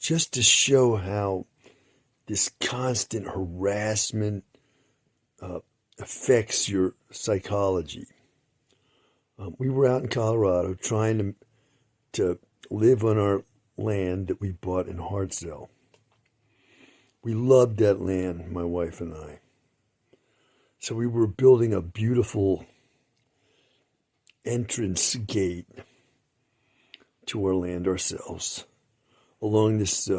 just to show how this constant harassment affects your psychology. We were out in Colorado trying to live on our land that we bought in Hartselle. We loved that land, my wife and I. So we were building a beautiful entrance gate to our land ourselves along this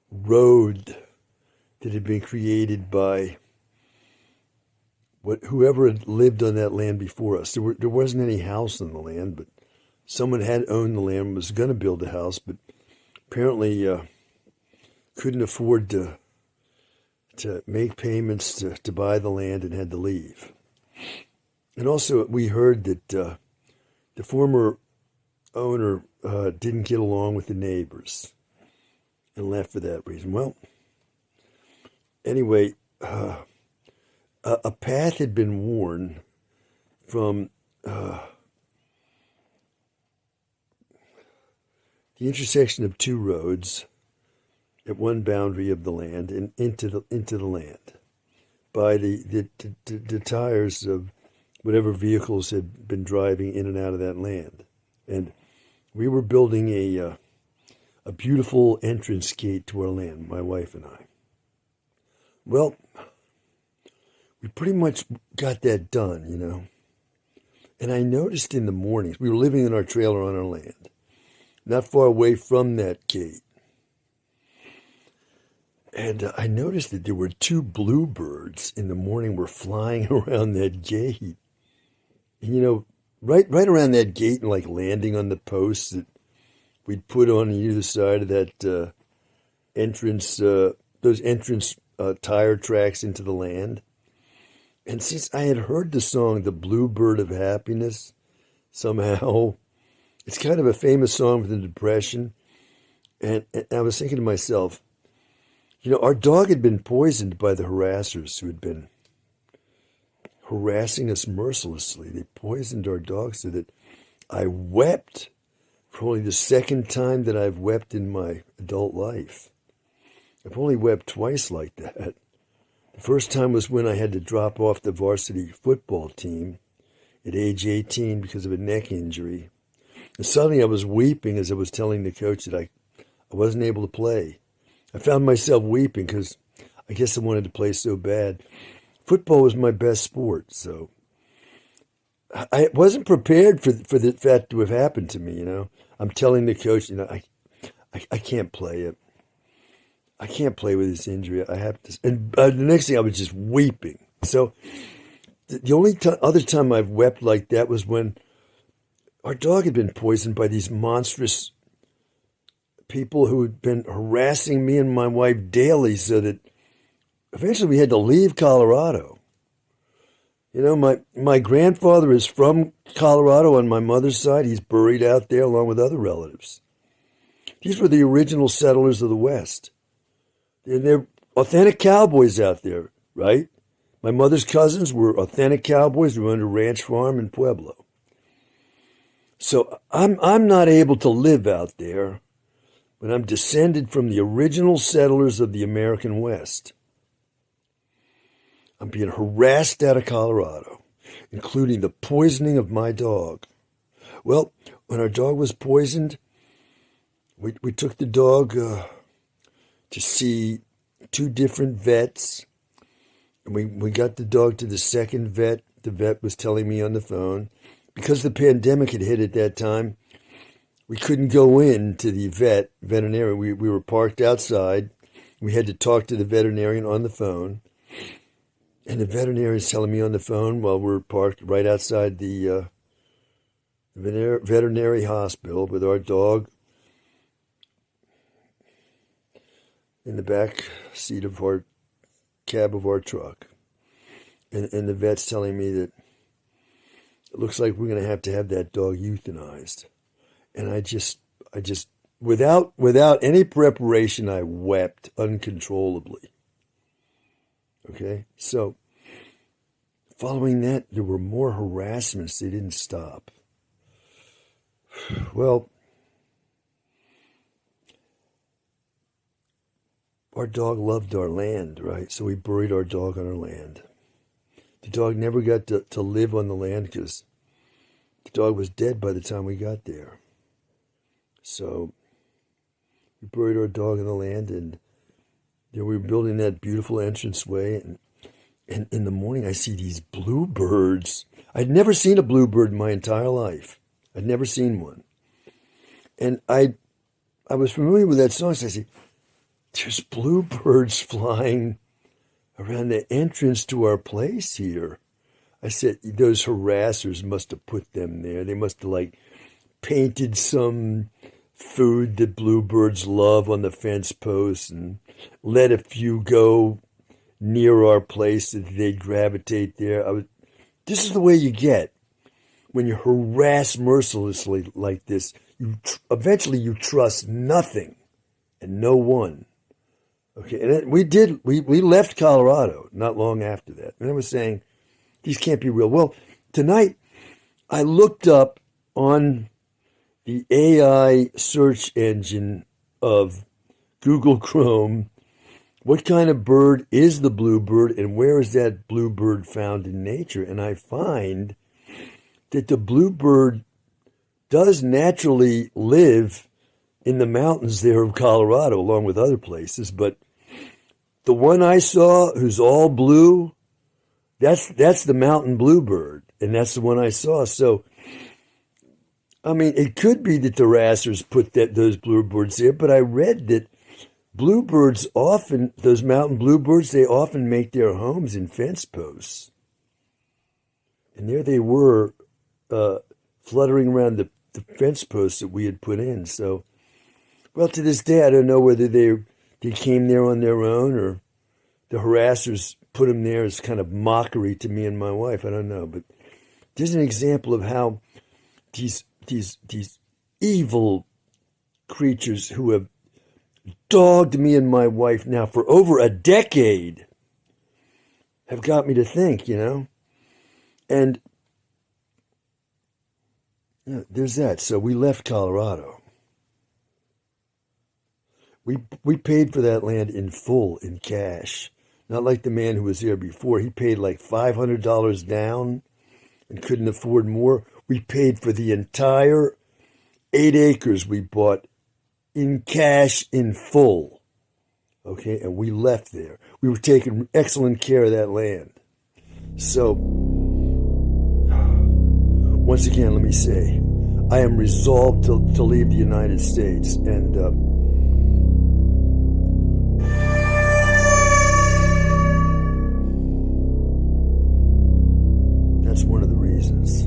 road that had been created by whoever had lived on that land before us. There wasn't any house on the land, but someone had owned the land and was going to build a house, but apparently couldn't afford to make payments to buy the land and had to leave. And also we heard that the former owner didn't get along with the neighbors and left for that reason. Well, anyway, a path had been worn from the intersection of two roads at one boundary of the land and into the land by the tires of whatever vehicles had been driving in and out of that land. And we were building a beautiful entrance gate to our land, my wife and I. Well, we pretty much got that done, you know. And I noticed in the mornings, we were living in our trailer on our land, not far away from that gate. And I noticed that there were two bluebirds in the morning were flying around that gate. And, you know, right around that gate and like landing on the posts that we'd put on either side of that entrance, those entrance tire tracks into the land. And since I had heard the song, The Bluebird of Happiness, somehow, it's kind of a famous song for the Depression. And I was thinking to myself, you know, our dog had been poisoned by the harassers who had been harassing us mercilessly. They poisoned our dog so that I wept for only the second time that I've wept in my adult life. I've only wept twice like that. The first time was when I had to drop off the varsity football team at age 18 because of a neck injury. And suddenly I was weeping as I was telling the coach that I wasn't able to play. I found myself weeping because I guess I wanted to play so bad. Football was my best sport, so I wasn't prepared for that to have happened to me, you know. I'm telling the coach, you know, I can't play it. I can't play with this injury. I have to. And the next thing, I was just weeping. So the only other time I've wept like that was when our dog had been poisoned by these monstrous people who had been harassing me and my wife daily, so that eventually we had to leave Colorado. You know, my grandfather is from Colorado on my mother's side. He's buried out there along with other relatives. These were the original settlers of the West. They're authentic cowboys out there, right? My mother's cousins were authentic cowboys who owned a ranch farm in Pueblo. So I'm not able to live out there when I'm descended from the original settlers of the American West. I'm being harassed out of Colorado, including the poisoning of my dog. Well, when our dog was poisoned, we took the dog to see two different vets. And we got the dog to the second vet. The vet was telling me on the phone, because the pandemic had hit at that time, we couldn't go in to the veterinarian. We were parked outside. We had to talk to the veterinarian on the phone. And the veterinarian's telling me on the phone while we're parked right outside the veterinary hospital with our dog in the back seat of our cab of our truck. And the vet's telling me that it looks like we're going to have that dog euthanized. And I just without any preparation, I wept uncontrollably. Okay, so following that, there were more harassments. They didn't stop. Well, our dog loved our land, right? So we buried our dog on our land. The dog never got to live on the land because the dog was dead by the time we got there. So we buried our dog in the land, and we were building that beautiful entranceway. And in the morning, I see these bluebirds. I'd never seen a bluebird in my entire life. I'd never seen one. And I was familiar with that song, so I said, there's bluebirds flying around the entrance to our place here. I said, those harassers must have put them there. They must have, like, painted some food that bluebirds love on the fence posts and let a few go near our place that they'd gravitate there. This is the way you get when you harass mercilessly like this. Eventually you trust nothing and no one. Okay, and we left Colorado not long after that. And I was saying, these can't be real. Well, tonight I looked up on the AI search engine of Google Chrome, what kind of bird is the bluebird and where is that bluebird found in nature? And I find that the bluebird does naturally live in the mountains there of Colorado, along with other places. But the one I saw, who's all blue, that's the mountain bluebird, and that's the one I saw. So, I mean, it could be that the harassers put those bluebirds there, but I read that bluebirds often, those mountain bluebirds, they often make their homes in fence posts. And there they were, fluttering around the fence posts that we had put in. So, well, to this day, I don't know whether they came there on their own or the harassers put them there as kind of mockery to me and my wife. I don't know. But there's an example of how these evil creatures who have dogged me and my wife now for over a decade have got me to think, And there's that. So we left Colorado. We paid for that land in full, in cash. Not like the man who was there before. He paid like $500 down and couldn't afford more. We paid for the entire 8 acres we bought in cash in full. Okay, and we left there. We were taking excellent care of that land. So, once again, let me say, I am resolved to leave the United States, and that's one of the reasons.